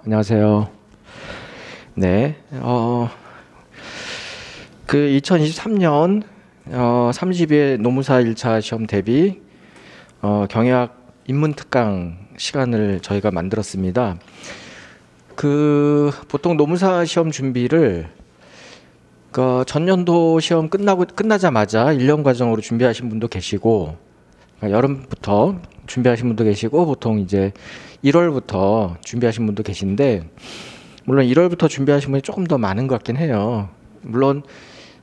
안녕하세요. 네, 그 2023년 30회 노무사 1차 시험 대비 경약 입문 특강 시간을 저희가 만들었습니다. 보통 노무사 시험 준비를 전년도 시험 끝나자마자 1년 과정으로 준비하신 분도 계시고, 여름부터 준비하신 분도 계시고, 보통 이제 1월부터 준비하신 분도 계신데, 물론 1월부터 준비하신 분이 조금 더 많은 것 같긴 해요. 물론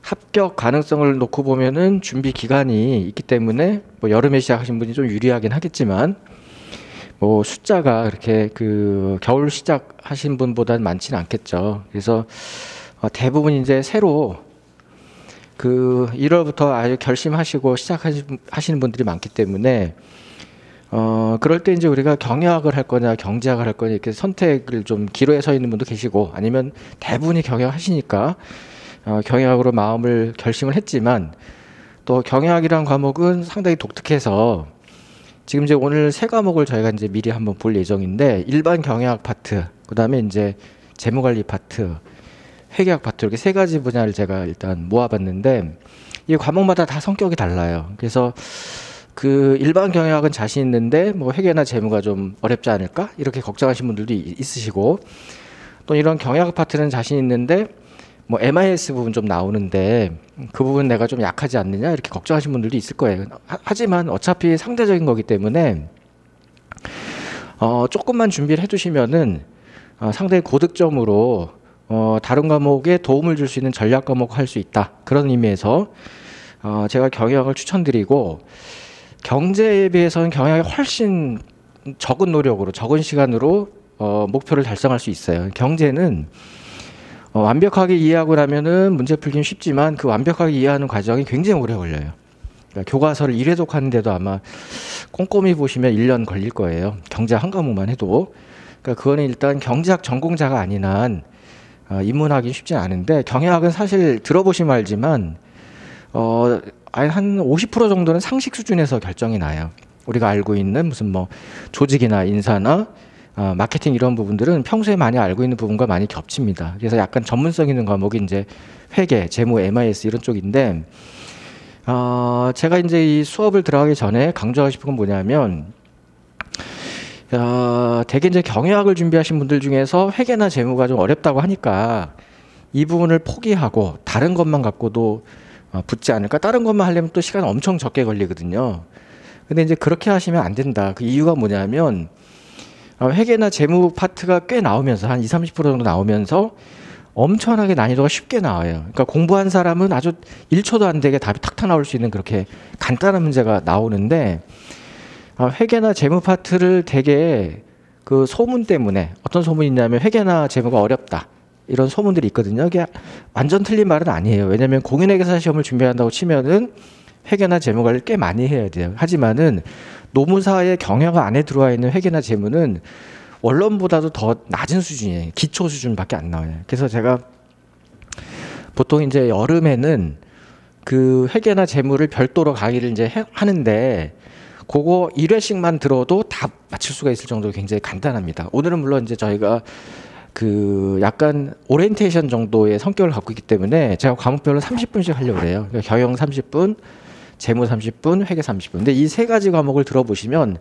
합격 가능성을 놓고 보면은 준비 기간이 있기 때문에 뭐 여름에 시작하신 분이 좀 유리하긴 하겠지만, 뭐 숫자가 그렇게 겨울 시작하신 분보다는 많지는 않겠죠. 그래서 대부분 이제 새로 1월부터 아주 결심하시고 시작하시는 분들이 많기 때문에 그럴 때 이제 우리가 경영학을 할 거냐 경제학을 할 거냐 이렇게 선택을 좀 기로에 서 있는 분도 계시고, 아니면 대부분이 경영하시니까 경영학으로 마음을 결심을 했지만, 또 경영학이란 과목은 상당히 독특해서 지금 이제 오늘 세 과목을 저희가 이제 미리 한번 볼 예정인데, 일반 경영학 파트, 그다음에 이제 재무관리 파트, 회계학 파트, 이렇게 세 가지 분야를 제가 일단 모아봤는데, 이 과목마다 다 성격이 달라요. 그래서 일반 경영학은 자신 있는데 뭐 회계나 재무가 좀 어렵지 않을까 이렇게 걱정하시는 분들도 있으시고, 또 이런 경영학 파트는 자신 있는데 뭐 MIS 부분 좀 나오는데 그 부분 내가 좀 약하지 않느냐 이렇게 걱정하시는 분들도 있을 거예요. 하지만 어차피 상대적인 거기 때문에 조금만 준비를 해두시면은 상당히 고득점으로 다른 과목에 도움을 줄 수 있는 전략 과목을 할 수 있다, 그런 의미에서 제가 경영학을 추천드리고, 경제에 비해서는 경영학이 훨씬 적은 노력으로 적은 시간으로 목표를 달성할 수 있어요. 경제는 완벽하게 이해하고 나면은 문제 풀기는 쉽지만 그 완벽하게 이해하는 과정이 굉장히 오래 걸려요. 그러니까 교과서를 1회독 하는데도 아마 꼼꼼히 보시면 1년 걸릴 거예요. 경제 한 과목만 해도. 그러니까 그거는 일단 경제학 전공자가 아닌 한 입문하기 쉽지 않은데, 경영학은 사실 들어보시면 알지만 한 50% 정도는 상식 수준에서 결정이 나요. 우리가 알고 있는 무슨 뭐 조직이나 인사나 마케팅 이런 부분들은 평소에 많이 알고 있는 부분과 많이 겹칩니다. 그래서 약간 전문성 있는 과목이 이제 회계, 재무, MIS 이런 쪽인데, 제가 이제 이 수업을 들어가기 전에 강조하고 싶은 건 뭐냐면, 대개 이제 경영학을 준비하신 분들 중에서 회계나 재무가 좀 어렵다고 하니까 이 부분을 포기하고 다른 것만 갖고도 붙지 않을까? 다른 것만 하려면 또 시간 엄청 적게 걸리거든요. 근데 이제 그렇게 하시면 안 된다. 그 이유가 뭐냐면, 회계나 재무 파트가 꽤 나오면서 한 20, 30% 정도 나오면서 엄청나게 난이도가 쉽게 나와요. 그러니까 공부한 사람은 아주 1초도 안 되게 답이 탁탁 나올 수 있는 그렇게 간단한 문제가 나오는데, 회계나 재무 파트를 되게 소문 때문에, 어떤 소문이 있냐면 회계나 재무가 어렵다, 이런 소문들이 있거든요. 이게 완전 틀린 말은 아니에요. 왜냐하면 공인회계사 시험을 준비한다고 치면은 회계나 재무관리를 꽤 많이 해야 돼요. 하지만은 노무사의 경영 안에 들어와 있는 회계나 재무는 원론보다도 더 낮은 수준이에요. 기초 수준밖에 안 나와요. 그래서 제가 보통 이제 여름에는 회계나 재무를 별도로 강의를 이제 하는데, 그거 1회씩만 들어도 다 맞출 수가 있을 정도로 굉장히 간단합니다. 오늘은 물론 이제 저희가 약간 오리엔테이션 정도의 성격을 갖고 있기 때문에 제가 과목별로 30분씩 하려고 해요. 그러니까 경영 30분, 재무 30분, 회계 30분. 근데 이 세 가지 과목을 들어보시면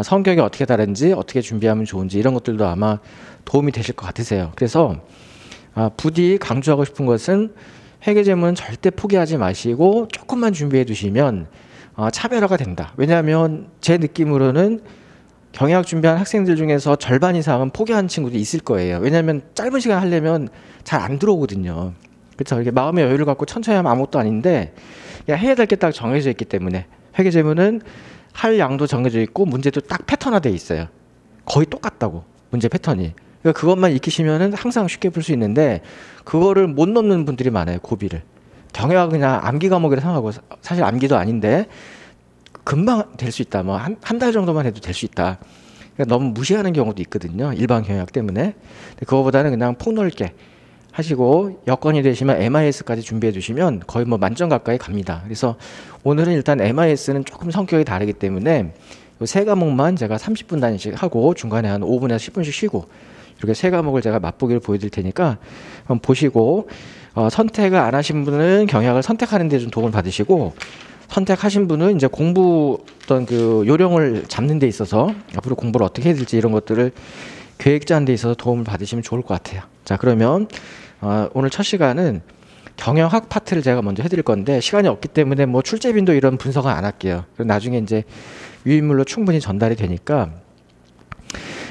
성격이 어떻게 다른지, 어떻게 준비하면 좋은지 이런 것들도 아마 도움이 되실 것 같으세요. 그래서 부디 강조하고 싶은 것은, 회계 재무는 절대 포기하지 마시고 조금만 준비해 두시면 차별화가 된다. 왜냐하면 제 느낌으로는 경영학 준비한 학생들 중에서 절반 이상은 포기한 친구도 있을 거예요. 왜냐하면 짧은 시간 하려면 잘 안 들어오거든요. 그렇죠? 이렇게 마음의 여유를 갖고 천천히 하면 아무것도 아닌데, 그냥 해야 될 게 딱 정해져 있기 때문에, 회계 재무는 할 양도 정해져 있고 문제도 딱 패턴화돼 있어요. 거의 똑같다고, 문제 패턴이. 그러니까 그것만 익히시면은 항상 쉽게 풀 수 있는데, 그거를 못 넘는 분들이 많아요. 고비를. 경영학은 그냥 암기 과목이라 생각하고, 사실 암기도 아닌데 금방 될 수 있다. 뭐 한 달 정도만 해도 될 수 있다. 그러니까 너무 무시하는 경우도 있거든요. 일반 경영학 때문에. 그거보다는 그냥 폭넓게 하시고, 여건이 되시면 MIS까지 준비해 주시면 거의 뭐 만점 가까이 갑니다. 그래서 오늘은 일단 MIS는 조금 성격이 다르기 때문에 요 세 과목만 제가 30분 단위씩 하고 중간에 한 5분에서 10분씩 쉬고 이렇게 세 과목을 제가 맛보기를 보여드릴 테니까 한번 보시고 선택을 안 하신 분은 경영학을 선택하는 데 좀 도움을 받으시고 선택하신 분은 이제 공부 어떤 그 요령을 잡는 데 있어서 앞으로 공부를 어떻게 해야 될지 이런 것들을 계획 짜는 데 있어서 도움을 받으시면 좋을 것 같아요. 자, 그러면 오늘 첫 시간은 경영학 파트를 제가 먼저 해드릴 건데 시간이 없기 때문에 뭐 출제 빈도 이런 분석은 안 할게요. 그럼 나중에 이제 유인물로 충분히 전달이 되니까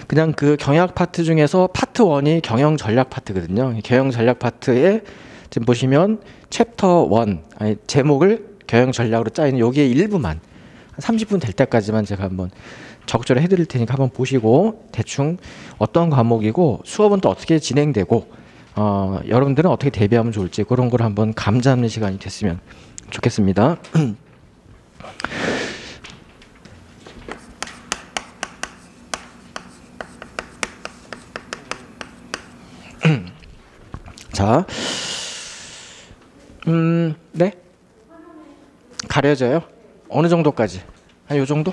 그냥 그 경영학 파트 중에서 파트 1이 경영 전략 파트거든요. 경영 전략 파트에 지금 보시면 챕터 1 아니 제목을 경영 전략으로 짜있는 여기에 일부만 30분 될 때까지만 제가 한번 적절히 해드릴 테니까 한번 보시고 대충 어떤 과목이고 수업은 또 어떻게 진행되고 여러분들은 어떻게 대비하면 좋을지 그런 걸 한번 감 잡는 시간이 됐으면 좋겠습니다. 자, 네? 가려져요? 어느 정도까지? 한 요 정도?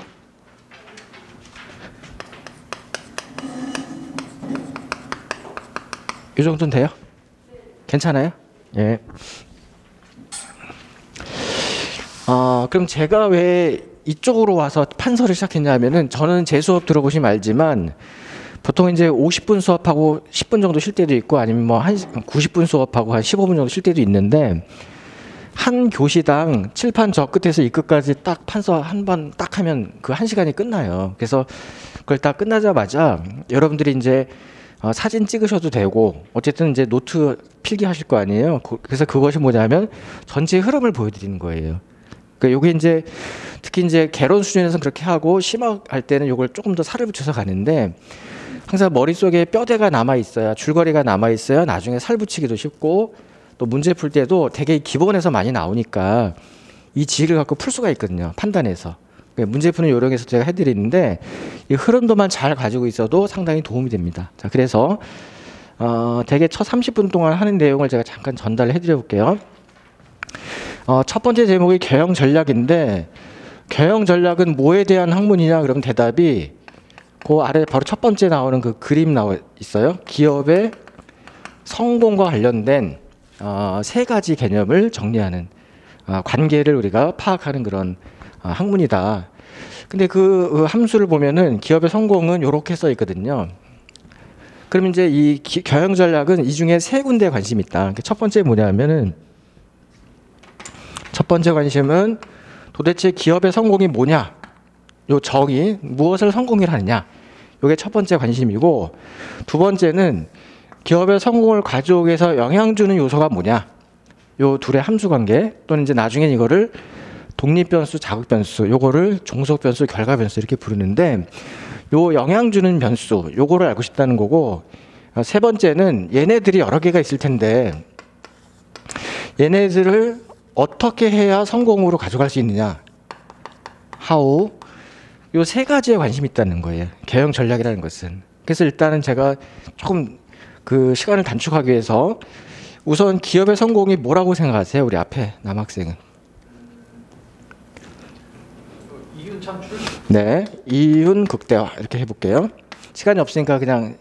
이 정도는 돼요? 괜찮아요? 예. 그럼 제가 왜 이쪽으로 와서 판서를 시작했냐면은 저는 제 수업 들어보시면 알지만 보통 이제 50분 수업하고 10분 정도 쉴 때도 있고 아니면 뭐 90분 수업하고 한 15분 정도 쉴 때도 있는데 한 교시당 칠판 저 끝에서 이 끝까지 딱 판서 한 번 딱 하면 그 1시간이 끝나요. 그래서 그걸 딱 끝나자마자 여러분들이 이제 사진 찍으셔도 되고 어쨌든 이제 노트 필기하실 거 아니에요. 그래서 그것이 뭐냐면 전체 흐름을 보여드리는 거예요. 그러니까 요게 이제 특히 이제 개론 수준에서는 그렇게 하고 심화할 때는 요걸 조금 더 살을 붙여서 가는데 항상 머릿속에 뼈대가 남아 있어야 줄거리가 남아 있어야 나중에 살 붙이기도 쉽고 또 문제 풀 때도 되게 기본에서 많이 나오니까 이 지식을 갖고 풀 수가 있거든요. 판단해서. 문제 푸는 요령에서 제가 해드리는데 이 흐름도만 잘 가지고 있어도 상당히 도움이 됩니다. 자, 그래서 대개 첫 30분 동안 하는 내용을 제가 잠깐 전달을 해드려 볼게요. 첫 번째 제목이 경영 전략인데 경영 전략은 뭐에 대한 학문이냐 그러면 대답이 그 아래 바로 첫 번째 나오는 그 그림 나와 있어요. 기업의 성공과 관련된 세 가지 개념을 정리하는 관계를 우리가 파악하는 그런 학문이다. 근데 그 함수를 보면은 기업의 성공은 이렇게 써 있거든요. 그럼 이제 이 경영 전략은 이 중에 세 군데에 관심이 있다. 첫 번째 뭐냐면은 첫 번째 관심은 도대체 기업의 성공이 뭐냐? 요 정의 무엇을 성공이라 하느냐? 요게 첫 번째 관심이고 두 번째는 기업의 성공을 가져오기 위해서 영향 주는 요소가 뭐냐? 요 둘의 함수 관계 또는 이제 나중에 이거를 독립 변수, 자극 변수, 요거를 종속 변수, 결과 변수 이렇게 부르는데 요 영향 주는 변수, 요거를 알고 싶다는 거고 세 번째는 얘네들이 여러 개가 있을 텐데 얘네들을 어떻게 해야 성공으로 가져갈 수 있느냐? how 요 세 가지에 관심이 있다는 거예요. 경영 전략이라는 것은. 그래서 일단은 제가 조금 그 시간을 단축하기 위해서 우선 기업의 성공이 뭐라고 생각하세요? 우리 앞에 남학생은. 이윤 창출? 네, 이윤 극대화 이렇게 해볼게요. 시간이 없으니까 그냥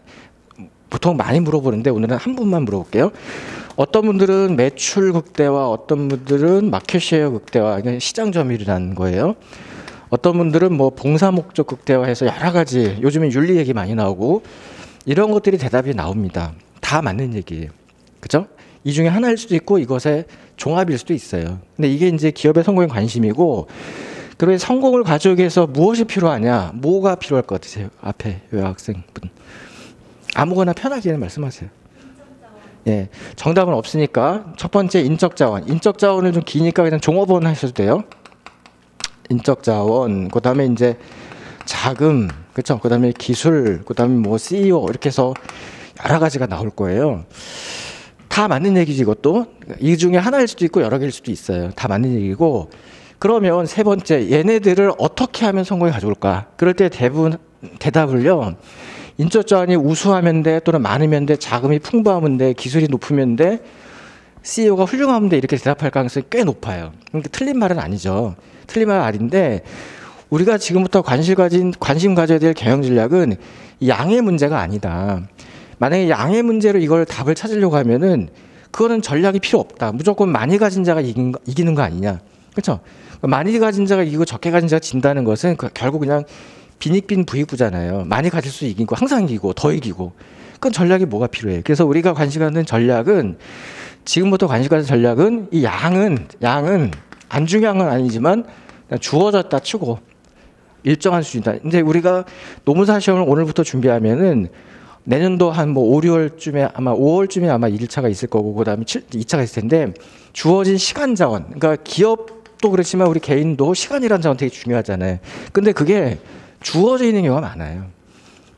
보통 많이 물어보는데 오늘은 한 분만 물어볼게요. 어떤 분들은 매출 극대화, 어떤 분들은 마켓쉐어 극대화, 이게 시장 점유율이라는 거예요. 어떤 분들은 뭐 봉사 목적 극대화해서 여러 가지 요즘에 윤리 얘기 많이 나오고 이런 것들이 대답이 나옵니다. 다 맞는 얘기예요. 그죠? 이 중에 하나일 수도 있고 이것의 종합일 수도 있어요. 근데 이게 이제 기업의 성공에 관심이고 그러면 성공을 가져오기 위해서 무엇이 필요하냐? 뭐가 필요할 것 같으세요? 앞에 여학생분. 아무거나 편하게 말씀하세요. 예, 정답은 없으니까 첫 번째 인적 자원. 인적 자원은 좀 기니까 그냥 종업원 하셔도 돼요. 인적 자원. 그다음에 이제 자금, 그렇죠? 그다음에 기술, 그다음에 뭐 CEO 이렇게 해서 여러 가지가 나올 거예요. 다 맞는 얘기지 이것도. 이 중에 하나일 수도 있고 여러 개일 수도 있어요. 다 맞는 얘기고. 그러면 세 번째, 얘네들을 어떻게 하면 성공에 가져올까? 그럴 때 대부분 대답을요. 인적 자원이 우수하면 돼, 또는 많으면 돼, 자금이 풍부하면 돼, 기술이 높으면 돼, CEO가 훌륭하면 돼 이렇게 대답할 가능성이 꽤 높아요. 그러니까 틀린 말은 아니죠. 틀린 말은 아닌데 우리가 지금부터 관심 가져야 될 경영 전략은 양의 문제가 아니다. 만약에 양의 문제로 이걸 답을 찾으려고 하면은 그거는 전략이 필요 없다. 무조건 많이 가진 자가 이기는 거 아니냐. 그렇죠? 많이 가진 자가 이기고 적게 가진 자가 진다는 것은 결국 그냥 빈익빈 부익부잖아요. 많이 가질 수 이기고 항상 이기고 더 이기고. 그건 전략이 뭐가 필요해. 그래서 우리가 관심 갖는 전략은 지금부터 관심 갖는 전략은 이 양은 안 중요한 건 아니지만 주어졌다 치고 일정한 수준이다. 근데 우리가 노무사 시험을 오늘부터 준비하면은 내년도 한 뭐 5, 6월쯤에 아마 5월쯤에 아마 1차가 있을 거고 그다음에 2차가 있을 텐데 주어진 시간 자원. 그러니까 기업도 그렇지만 우리 개인도 시간이라는 자원 되게 중요하잖아요. 근데 그게 주어져 있는 경우가 많아요.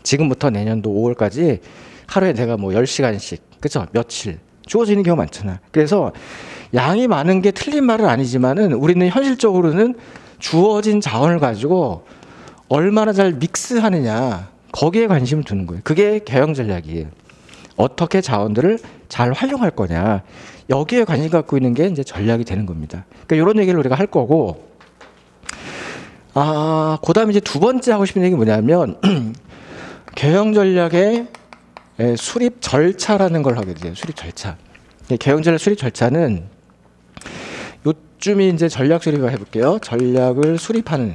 지금부터 내년도 5월까지 하루에 내가 뭐 10시간씩 그렇죠? 며칠 주어져 있는 경우가 많잖아. 그래서 양이 많은 게 틀린 말은 아니지만은 우리는 현실적으로는 주어진 자원을 가지고 얼마나 잘 믹스하느냐 거기에 관심을 두는 거예요. 그게 경영 전략이에요. 어떻게 자원들을 잘 활용할 거냐 여기에 관심 갖고 있는 게 이제 전략이 되는 겁니다. 그러니까 이런 얘기를 우리가 할 거고 그다음에 이제 두 번째 하고 싶은 얘기 뭐냐면 경영 전략의 수립 절차라는 걸 하게 돼요. 수립 절차. 경영 전략 수립 절차는 요쯤이 이제 전략 수립을 해볼게요. 전략을 수립하는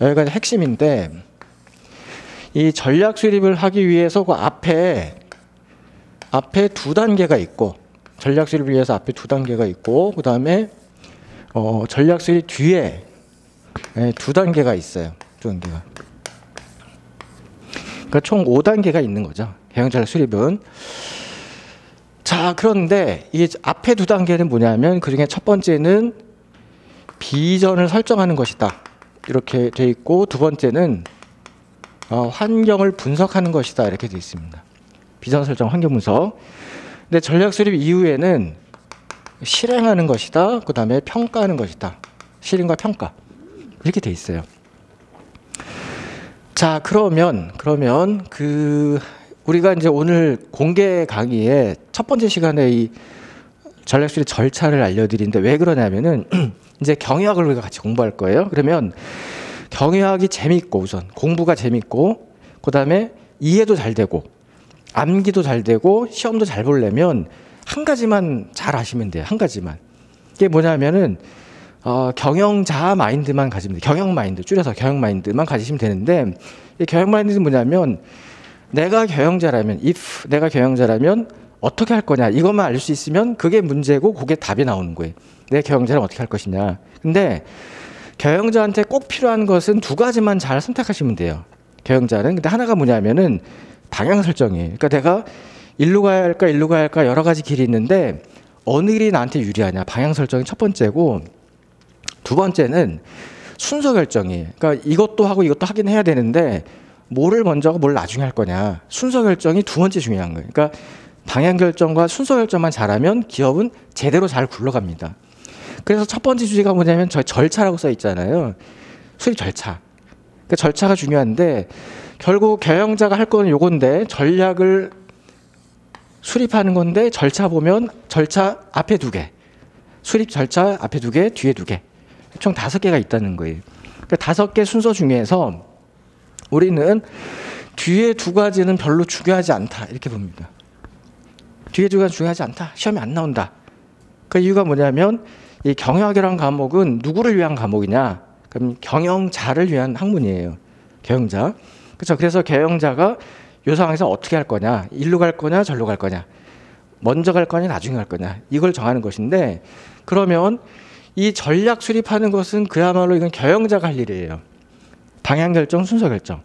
여기가 핵심인데 이 전략 수립을 하기 위해서 그 앞에 두 단계가 있고 전략 수립을 위해서 앞에 두 단계가 있고 그 다음에 전략 수립 뒤에 두 단계가 있어요. 두 단계가. 그러니까 총 5단계가 있는 거죠. 경영 전략 수립은. 자, 그런데 이 앞에 두 단계는 뭐냐면 그중에 첫 번째는 비전을 설정하는 것이다. 이렇게 돼 있고 두 번째는 환경을 분석하는 것이다. 이렇게 돼 있습니다. 비전 설정, 환경 분석. 근데 전략 수립 이후에는 실행하는 것이다. 그 다음에 평가하는 것이다. 실행과 평가. 이렇게 돼 있어요. 자, 그러면 우리가 이제 오늘 공개 강의에 첫 번째 시간에 이 전략 수립 절차를 알려드리는데 왜 그러냐면은 이제 경영학을 우리가 같이 공부할 거예요. 그러면 경영학이 재미있고 우선 공부가 재미있고 그다음에 이해도 잘 되고 암기도 잘 되고 시험도 잘 보려면 한 가지만 잘 아시면 돼요. 한 가지만. 이게 뭐냐면은 경영자 마인드만 가지면 돼요. 경영 마인드 줄여서 경영 마인드만 가지시면 되는데 이 경영 마인드는 뭐냐면 내가 경영자라면 어떻게 할 거냐 이것만 알 수 있으면 그게 문제고 그게 답이 나오는 거예요. 내 경영자는 어떻게 할 것이냐. 근데 경영자한테 꼭 필요한 것은 두 가지만 잘 선택하시면 돼요. 경영자는. 근데 하나가 뭐냐면은 방향 설정이에요. 그러니까 내가 일로 가야 할까 여러 가지 길이 있는데 어느 길이 나한테 유리하냐. 방향 설정이 첫 번째고 두 번째는 순서 결정이에요. 그러니까 이것도 하고 이것도 하긴 해야 되는데 뭐를 먼저 하고 뭘 나중에 할 거냐. 순서 결정이 두 번째 중요한 거예요. 그러니까 방향 결정과 순서 결정만 잘하면 기업은 제대로 잘 굴러갑니다. 그래서 첫 번째 주제가 뭐냐면 저희 절차라고 써 있잖아요. 수립 절차. 그러니까 절차가 중요한데 결국 경영자가 할 거는 요건데 전략을 수립하는 건데 절차 보면 절차 앞에 2개. 수립 절차 앞에 2개, 뒤에 2개. 총 5개가 있다는 거예요. 그러니까 5개 순서 중에서 우리는 뒤에 2가지는 별로 중요하지 않다. 이렇게 봅니다. 뒤에 2가지 중요하지 않다. 시험에 안 나온다. 그 이유가 뭐냐면 이 경영학이라는 과목은 누구를 위한 과목이냐? 그럼 경영자를 위한 학문이에요. 경영자. 그렇죠. 그래서 경영자가 이 상황에서 어떻게 할 거냐? 일로 갈 거냐? 절로 갈 거냐? 먼저 갈 거냐? 나중에 갈 거냐? 이걸 정하는 것인데 그러면 이 전략 수립하는 것은 그야말로 이건 경영자가 할 일이에요. 방향 결정, 순서 결정.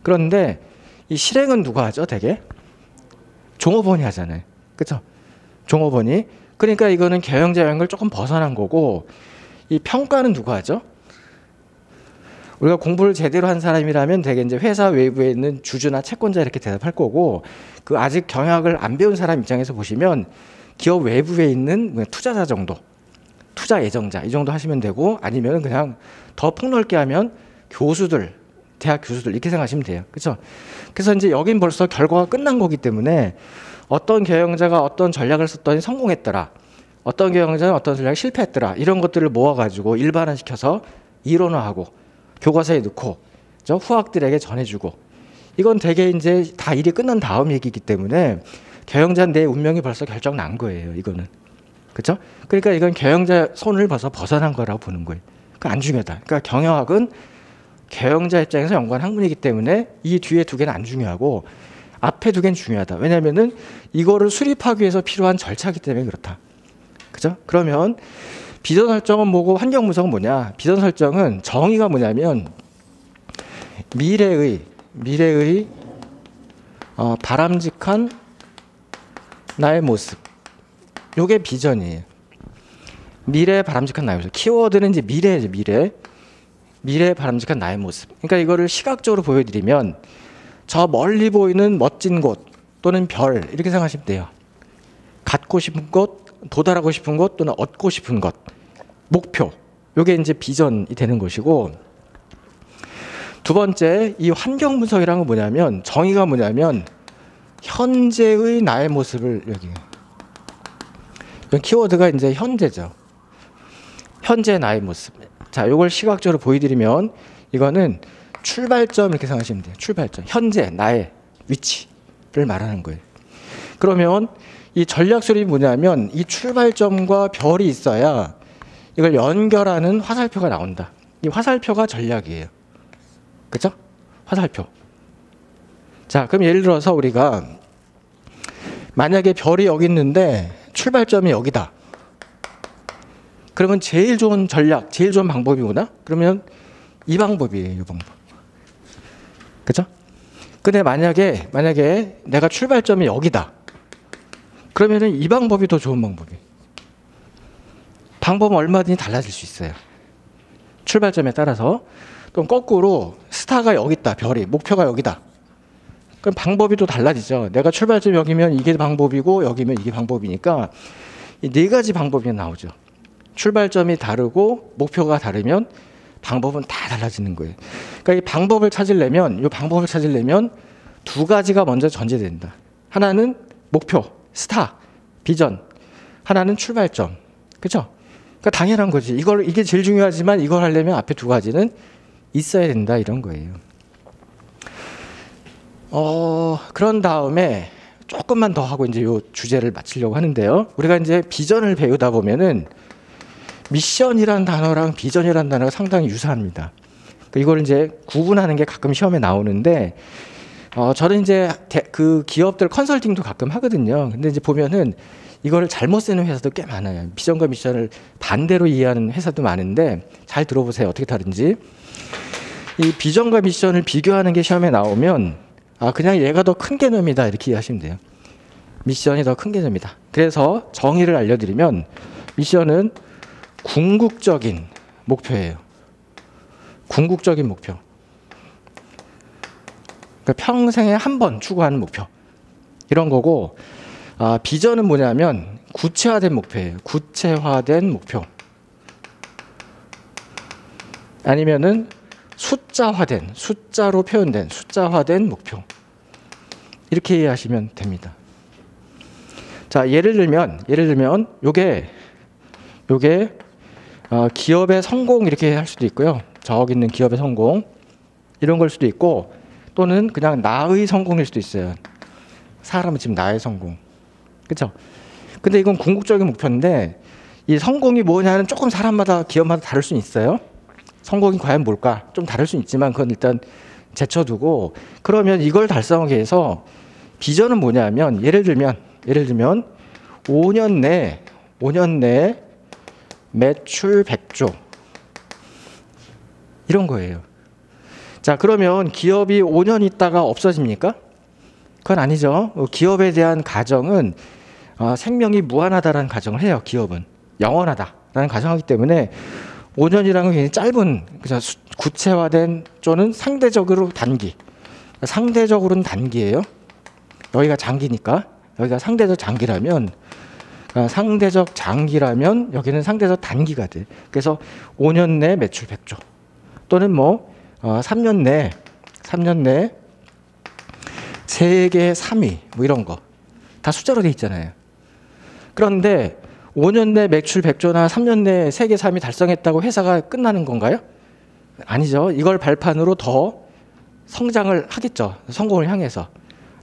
그런데 이 실행은 누가 하죠? 되게 종업원이 하잖아요. 그렇죠? 종업원이. 그러니까 이거는 경영자 영역을 조금 벗어난 거고 이 평가는 누가 하죠? 우리가 공부를 제대로 한 사람이라면 되게 이제 회사 외부에 있는 주주나 채권자 이렇게 대답할 거고 그 아직 경영학을 안 배운 사람 입장에서 보시면 기업 외부에 있는 투자자 정도, 투자 예정자 이 정도 하시면 되고 아니면 그냥 더 폭넓게 하면 교수들, 대학 교수들 이렇게 생각하시면 돼요. 그렇죠? 그래서 이제 여긴 벌써 결과가 끝난 거기 때문에 어떤 경영자가 어떤 전략을 썼더니 성공했더라. 어떤 경영자는 어떤 전략이 실패했더라. 이런 것들을 모아가지고 일반화시켜서 이론화하고 교과서에 넣고 저 후학들에게 전해주고 이건 되게 이제 다 일이 끝난 다음 얘기이기 때문에 경영자 내 운명이 벌써 결정 난 거예요. 이거는 그렇죠? 그러니까 이건 경영자 손을 벗어난 거라고 보는 거예요. 그러니까 안 중요하다. 그러니까 경영학은 경영자 입장에서 연구한 학문이기 때문에 이 뒤에 두 개는 안 중요하고 앞에 두 개는 중요하다. 왜냐하면은 이거를 수립하기 위해서 필요한 절차이기 때문에 그렇다. 그죠? 그러면 비전 설정은 뭐고 환경 분석은 뭐냐? 비전 설정은 정의가 뭐냐면 미래의 바람직한 나의 모습. 요게 비전이에요. 미래의 바람직한 나의 모습. 키워드는 이제 미래죠, 미래. 미래의 바람직한 나의 모습. 그러니까 이거를 시각적으로 보여드리면 저 멀리 보이는 멋진 곳 또는 별 이렇게 생각하시면 돼요. 갖고 싶은 곳, 도달하고 싶은 곳 또는 얻고 싶은 것, 목표. 요게 이제 비전이 되는 것이고 두 번째 이 환경 분석이라는 건 뭐냐면 정의가 뭐냐면 현재의 나의 모습을 여기 키워드가 이제 현재죠. 현재 나의 모습. 자, 요걸 시각적으로 보여드리면 이거는 출발점 이렇게 생각하시면 돼요. 출발점. 현재 나의 위치를 말하는 거예요. 그러면 이 전략 수립이 뭐냐면 이 출발점과 별이 있어야 이걸 연결하는 화살표가 나온다. 이 화살표가 전략이에요. 그죠? 화살표. 자, 그럼 예를 들어서 우리가 만약에 별이 여기 있는데 출발점이 여기다. 그러면 제일 좋은 전략, 제일 좋은 방법이 뭐다? 그러면 이 방법이에요. 이 방법. 그죠? 근데 만약에 내가 출발점이 여기다. 그러면은 이 방법이 더 좋은 방법이에요. 방법은 얼마든지 달라질 수 있어요. 출발점에 따라서. 그럼 거꾸로 스타가 여기 있다. 별이. 목표가 여기다. 그럼 방법이 또 달라지죠. 내가 출발점이 여기면 이게 방법이고 여기면 이게 방법이니까 이 네 가지 방법이 나오죠. 출발점이 다르고 목표가 다르면 방법은 다 달라지는 거예요. 그러니까 이 방법을 찾으려면 두 가지가 먼저 전제된다. 하나는 목표, 스타, 비전. 하나는 출발점. 그렇죠? 그러니까 당연한 거지. 이게 제일 중요하지만 이걸 하려면 앞에 두 가지는 있어야 된다 이런 거예요. 그런 다음에 조금만 더 하고 이제 요 주제를 마치려고 하는데요. 우리가 이제 비전을 배우다 보면은 미션이라는 단어랑 비전이라는 단어가 상당히 유사합니다. 이걸 이제 구분하는 게 가끔 시험에 나오는데, 저는 이제 그 기업들 컨설팅도 가끔 하거든요. 근데 이제 보면은 이거를 잘못 쓰는 회사도 꽤 많아요. 비전과 미션을 반대로 이해하는 회사도 많은데 잘 들어보세요. 어떻게 다른지. 이 비전과 미션을 비교하는 게 시험에 나오면 그냥 얘가 더 큰 개념이다 이렇게 이해하시면 돼요. 미션이 더 큰 개념이다. 그래서 정의를 알려드리면 미션은 궁극적인 목표예요. 궁극적인 목표. 그러니까 평생에 한 번 추구하는 목표. 이런 거고 비전은 뭐냐면 구체화된 목표예요. 구체화된 목표. 아니면은 숫자로 표현된 숫자화된 목표. 이렇게 이해하시면 됩니다. 자, 예를 들면 요게 기업의 성공 이렇게 할 수도 있고요. 저기 있는 기업의 성공 이런 걸 수도 있고 또는 그냥 나의 성공일 수도 있어요. 사람은 지금 나의 성공. 그렇죠? 근데 이건 궁극적인 목표인데 이 성공이 뭐냐는 조금 사람마다 기업마다 다를 수 있어요. 성공이 과연 뭘까? 좀 다를 수 있지만 그건 일단 제쳐두고 그러면 이걸 달성하기 위해서 비전은 뭐냐면 예를 들면 5년 내 매출 100조 이런 거예요. 자, 그러면 기업이 5년 있다가 없어집니까? 그건 아니죠. 기업에 대한 가정은 생명이 무한하다라는 가정을 해요. 기업은 영원하다라는 가정하기 때문에 5년이라는 건 굉장히 짧은 구체화된 또는 상대적으로 단기. 상대적으로는 단기예요. 여기가 장기니까 여기가 상대적 장기라면 여기는 상대적 단기가 돼. 그래서 5년 내 매출 100조 또는 3년 내 세계 3위 이런 거 다 숫자로 돼 있잖아요. 그런데 5년 내 매출 100조나 3년 내 세계 3위 달성했다고 회사가 끝나는 건가요? 아니죠. 이걸 발판으로 더 성장을 하겠죠. 성공을 향해서.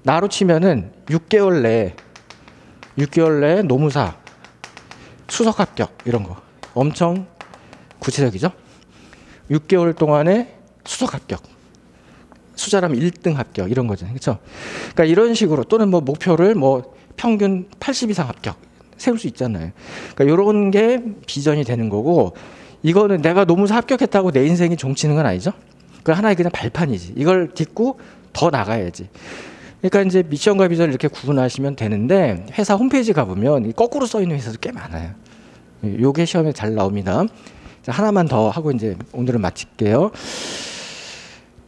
나로 치면은 6개월 내에 노무사 수석 합격 이런 거 엄청 구체적이죠. 6개월 동안에 수석 합격, 수자라면 1등 합격 이런 거잖아요. 그렇죠? 그러니까 이런 식으로 또는 뭐 목표를 뭐 평균 80 이상 합격 세울 수 있잖아요. 그러니까 이런 게 비전이 되는 거고, 이거는 내가 노무사 합격했다고 내 인생이 종치는 건 아니죠. 그 하나의 그냥 발판이지. 이걸 딛고 더 나가야지. 그러니까 이제 미션과 비전을 이렇게 구분하시면 되는데, 회사 홈페이지 가보면 거꾸로 써 있는 회사도 꽤 많아요. 요게 시험에 잘 나옵니다. 자, 하나만 더 하고 이제 오늘은 마칠게요.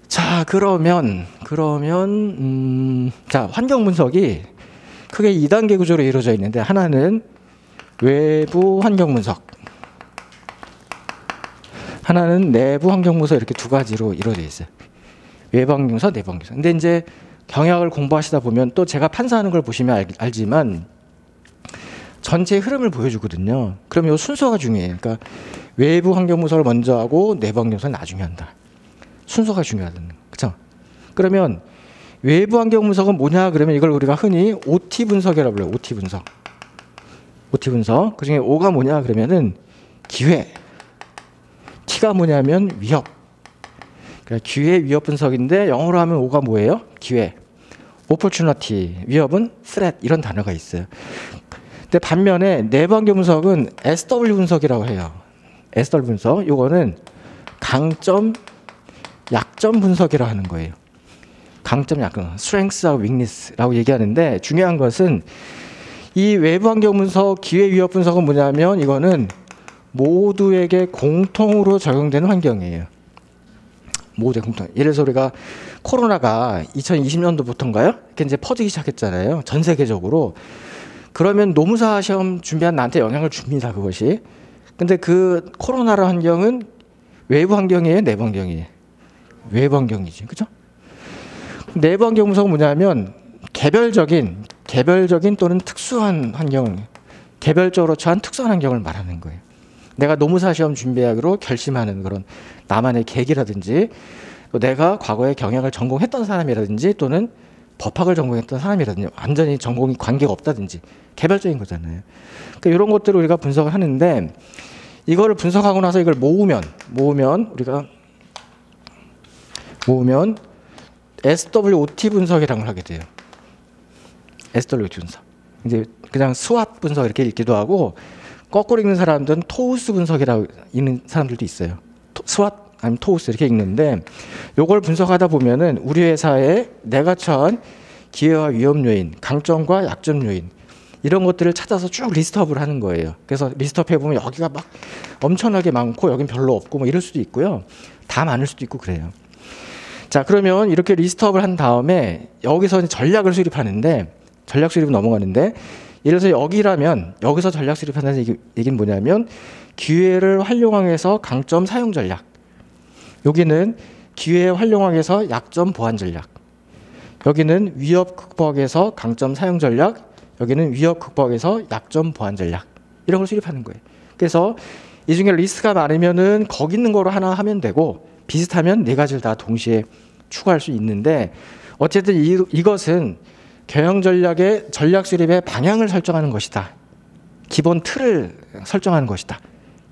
자, 그러면 자, 환경 분석이 크게 2단계 구조로 이루어져 있는데, 하나는 외부 환경 분석, 하나는 내부 환경 분석, 이렇게 두 가지로 이루어져 있어요. 외부 환경 분석, 내부 환경 분석. 근데 이제 경영학을 공부하시다 보면 또 제가 판사하는 걸 보시면 알지만 전체 흐름을 보여주거든요. 그럼 이 순서가 중요해요. 그러니까 외부 환경 분석을 먼저 하고 내부 환경 분석을 나중에 한다. 순서가 중요하다는 거죠. 그렇죠? 그러면 외부 환경 분석은 뭐냐 그러면 이걸 우리가 흔히 OT 분석이라고 불러요. OT 분석. OT 분석. 그중에 O가 뭐냐 그러면은 기회. T가 뭐냐면 위협. 그러니까 기회 위협 분석인데 영어로 하면 O가 뭐예요? 기회. opportunity. 위협은 threat. 이런 단어가 있어요. 근데 반면에 내부 환경 분석은 SW 분석이라고 해요. SW 분석. 요거는 강점, 약점 분석이라고 하는 거예요. 강점, 약점, strength하고 weakness라고 얘기하는데, 중요한 것은 이 외부 환경 분석, 기회 위협 분석은 뭐냐면 이거는 모두에게 공통으로 적용되는 환경이에요. 모두의 공통. 예를 들어서 우리가 코로나가 2020년도부터인가요? 이렇게 이제 퍼지기 시작했잖아요. 전 세계적으로. 그러면 노무사 시험 준비한 나한테 영향을 줍니다, 그것이. 근데 그 코로나라 환경은 외부 환경이에요, 내부 환경이에요? 외부 환경이지, 그죠? 내부 환경 분석은 뭐냐면 개별적인 또는 특수한 환경을, 개별적으로 처한 특수한 환경을 말하는 거예요. 내가 노무사 시험 준비하기로 결심하는 그런 나만의 계기라든지, 또 내가 과거에 경영을 전공했던 사람이라든지, 또는 법학을 전공했던 사람이라든지, 완전히 전공이 관계가 없다든지, 개별적인 거잖아요. 그러니까 이런 것들을 우리가 분석을 하는데, 이거를 분석하고 나서 이걸 모으면 SWOT 분석이라는 걸 하게 돼요. SWOT 분석. 이제 그냥 스왓 분석 이렇게 읽기도 하고, 거꾸로 읽는 사람들은 토우스 분석이라고 읽는 사람들도 있어요. 스왓 아니면 토우스 이렇게 읽는데, 요걸 분석하다 보면은 우리 회사에 내가 처한 기회와 위험 요인, 강점과 약점 요인, 이런 것들을 찾아서 쭉 리스트업을 하는 거예요. 그래서 리스트업 해보면 여기가 막 엄청나게 많고 여긴 별로 없고 뭐 이럴 수도 있고요. 다 많을 수도 있고 그래요. 자, 그러면 이렇게 리스트업을 한 다음에 여기서 전략을 수립하는데, 전략 수립은 넘어가는데, 예를 들어서 여기서 전략 수립한다는 얘기는 뭐냐면 기회를 활용하면서 강점 사용 전략, 여기는 기회 활용하면서 약점 보완 전략, 여기는 위협 극복에서 강점 사용 전략, 여기는 위협 극복에서 약점 보완 전략, 이런 걸 수립하는 거예요. 그래서 이 중에 리스트가 많으면은 거기 있는 거로 하나 하면 되고, 비슷하면 네 가지를 다 동시에 추가할 수 있는데, 어쨌든 이것은 경영 전략의 전략 수립의 방향을 설정하는 것이다. 기본 틀을 설정하는 것이다.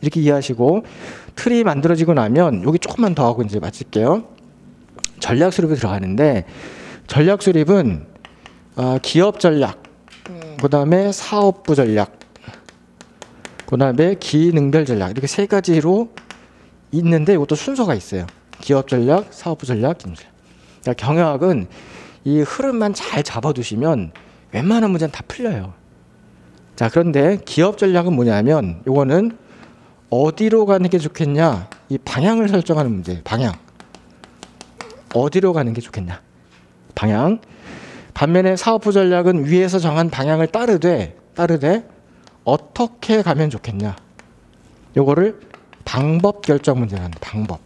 이렇게 이해하시고, 틀이 만들어지고 나면 여기 조금만 더 하고 이제 마칠게요. 전략 수립에 들어가는데, 전략 수립은 기업 전략, 그다음에 사업부 전략, 그다음에 기능별 전략, 이렇게 세 가지로 있는데 이것도 순서가 있어요. 기업 전략, 사업부 전략, 기능 전략. 그러니까 경영학은 이 흐름만 잘 잡아두시면 웬만한 문제는 다 풀려요. 자, 그런데 기업 전략은 뭐냐면 이거는 어디로 가는 게 좋겠냐, 이 방향을 설정하는 문제예요. 방향. 어디로 가는 게 좋겠냐, 방향. 반면에 사업부 전략은 위에서 정한 방향을 따르되 어떻게 가면 좋겠냐, 요거를 방법 결정 문제라는 방법.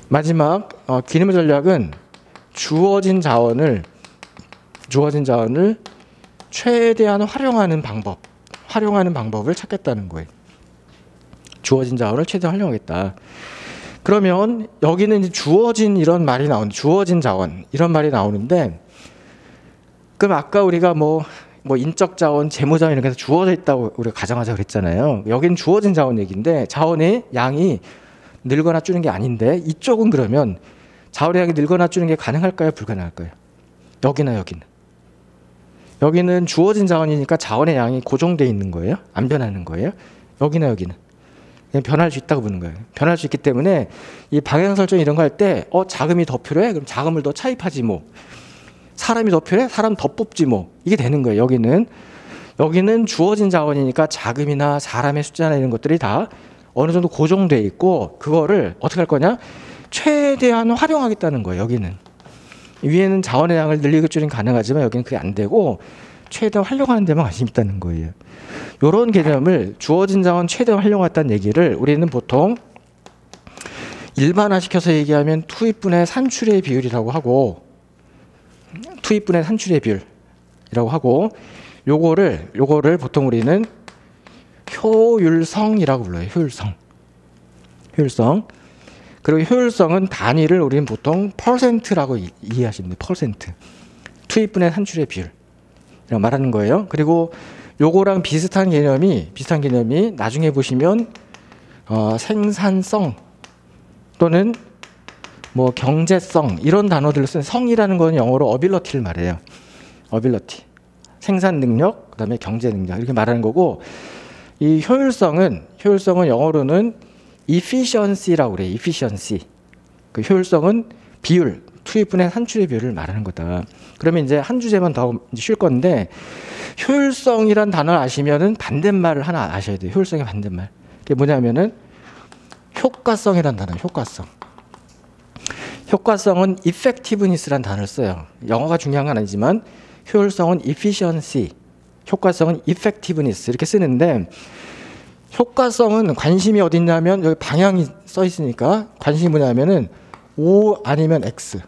마지막 기능 전략은 주어진 자원을 최대한 활용하는 방법을 찾겠다는 거예요. 주어진 자원을 최대한 활용하겠다. 그러면 여기는 이제 주어진 이런 말이 나오는데, 주어진 자원 이런 말이 나오는데, 그럼 아까 우리가 뭐 인적 자원, 재무 자원 이런 게 주어져 있다고 우리가 가정하자 그랬잖아요. 여기는 주어진 자원 얘기인데 자원의 양이 늘거나 줄는 게 아닌데, 이쪽은 그러면 자원의 양이 늘거나 줄는 게 가능할까요, 불가능할까요? 여기나 여기는. 여기는 주어진 자원이니까 자원의 양이 고정되어 있는 거예요? 안 변하는 거예요? 여기나 여기는. 그냥 변할 수 있다고 보는 거예요. 변할 수 있기 때문에 이 방향 설정 이런 거 할 때 자금이 더 필요해? 그럼 자금을 더 차입하지 뭐. 사람이 더 필요해? 사람 더 뽑지 뭐. 이게 되는 거예요. 여기는 주어진 자원이니까 자금이나 사람의 숫자나 이런 것들이 다 어느 정도 고정돼 있고, 그거를 어떻게 할 거냐? 최대한 활용하겠다는 거예요. 여기는. 위에는 자원의 양을 늘리고 줄이긴 가능하지만 여기는 그게 안 되고 최대한 활용하는 데만 관심이 있다는 거예요. 이런 개념을 주어진 자원 최대한 활용했다는 얘기를 우리는 보통 일반화시켜서 얘기하면 투입분의 산출의 비율이라고 하고, 투입분의 산출의 비율이라고 하고, 요거를 보통 우리는 효율성이라고 불러요. 효율성. 그리고 효율성은 단위를 우리는 보통 %라고 이해하시면 돼요. %. 투입분의 산출의 비율이라고 말하는 거예요. 그리고 요거랑 비슷한 개념이 나중에 보시면 생산성 또는 뭐 경제성 이런 단어들을 쓰는, 성이라는 건 영어로 어빌러티를 말해요. 어빌러티. 생산 능력, 그다음에 경제 능력 이렇게 말하는 거고, 이 효율성은 영어로는 efficiency라고 그래요. efficiency. 그 효율성은 비율, 투입분의 산출의 비율을 말하는 거다. 그러면 이제 한 주제만 더 쉴 건데, 효율성이란 단어를 아시면은 반대말을 하나 아셔야 돼요. 효율성의 반대말. 그게 뭐냐면은 효과성이란 단어. 효과성은 effectiveness라는 단어를 써요. 영어가 중요한 건 아니지만 효율성은 efficiency, 효과성은 effectiveness 이렇게 쓰는데, 효과성은 관심이 어디 있냐면 여기 방향이 써 있으니까 관심이 뭐냐면은 O 아니면 X,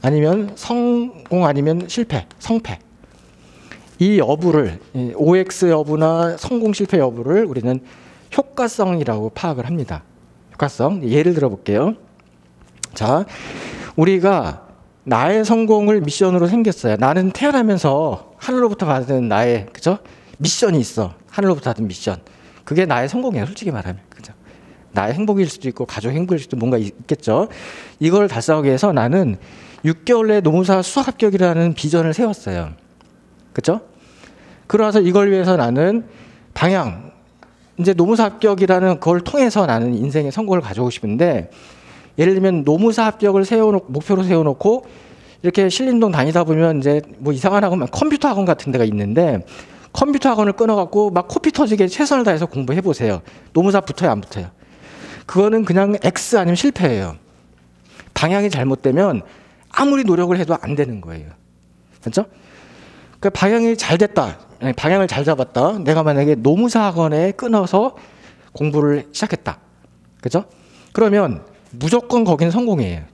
아니면 성공 아니면 실패, 성패. 이 여부를, OX 여부나 성공 실패 여부를 우리는 효과성이라고 파악을 합니다. 효과성. 예를 들어 볼게요. 자, 우리가 나의 성공을 미션으로 생겼어요. 나는 태어나면서 하늘로부터 받은 나의, 그죠? 미션이 있어. 하늘로부터 받은 미션. 그게 나의 성공이에요. 솔직히 말하면. 그죠? 나의 행복일 수도 있고 가족 행복일 수도 뭔가 있겠죠. 이걸 달성하기 위해서 나는 6개월 내에 노무사 수학 합격이라는 비전을 세웠어요. 그죠? 그러나서 이걸 위해서 나는 방향, 이제 노무사 합격이라는 걸 통해서 나는 인생의 성공을 가져오고 싶은데, 예를 들면 노무사 합격을 목표로 세워놓고 이렇게 신림동 다니다 보면 이제 뭐 이상한 학원, 컴퓨터 학원 같은 데가 있는데, 컴퓨터 학원을 끊어갖고 막 코피 터지게 최선을 다해서 공부해 보세요. 노무사 붙어요, 안 붙어요? 그거는 그냥 X 아니면 실패예요. 방향이 잘못되면 아무리 노력을 해도 안 되는 거예요. 그렇죠? 그 방향이 잘 됐다, 방향을 잘 잡았다. 내가 만약에 노무사 학원에 끊어서 공부를 시작했다, 그렇죠? 그러면 무조건 거기는 성공이에요.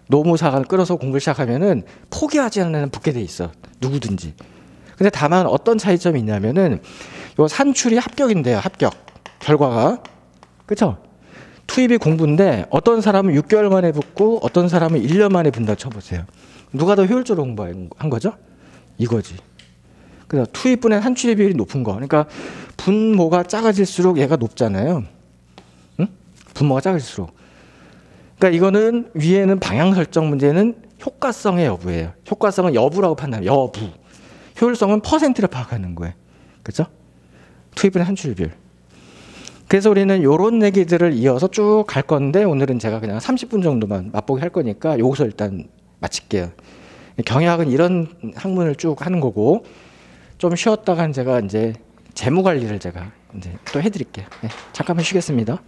노무사 학원을 끊어서 공부를 시작하면은 포기하지 않는 한은 붙게 돼 있어, 누구든지. 근데 다만 어떤 차이점이 있냐면은 요 산출이 합격인데요, 합격 결과가, 그렇죠? 투입이 공부인데 어떤 사람은 6개월 만에 붙고 어떤 사람은 1년 만에 붙는다 쳐보세요. 누가 더 효율적으로 공부한 거죠? 이거지. 그래서 투입분의 산출의 비율이 높은 거. 그러니까 분모가 작아질수록 얘가 높잖아요. 응? 분모가 작아질수록. 그러니까 이거는 위에는 방향 설정 문제는 효과성의 여부예요. 효과성은 여부라고 판단해요. 여부. 효율성은 %를 파악하는 거예요. 그렇죠? 투입분의 산출의 비율. 그래서 우리는 이런 얘기들을 이어서 쭉 갈 건데, 오늘은 제가 그냥 30분 정도만 맛보기 할 거니까 여기서 일단 마칠게요. 경영학은 이런 학문을 쭉 하는 거고, 좀 쉬었다간 제가 이제 재무 관리를 제가 이제 또 해드릴게요. 네, 잠깐만 쉬겠습니다.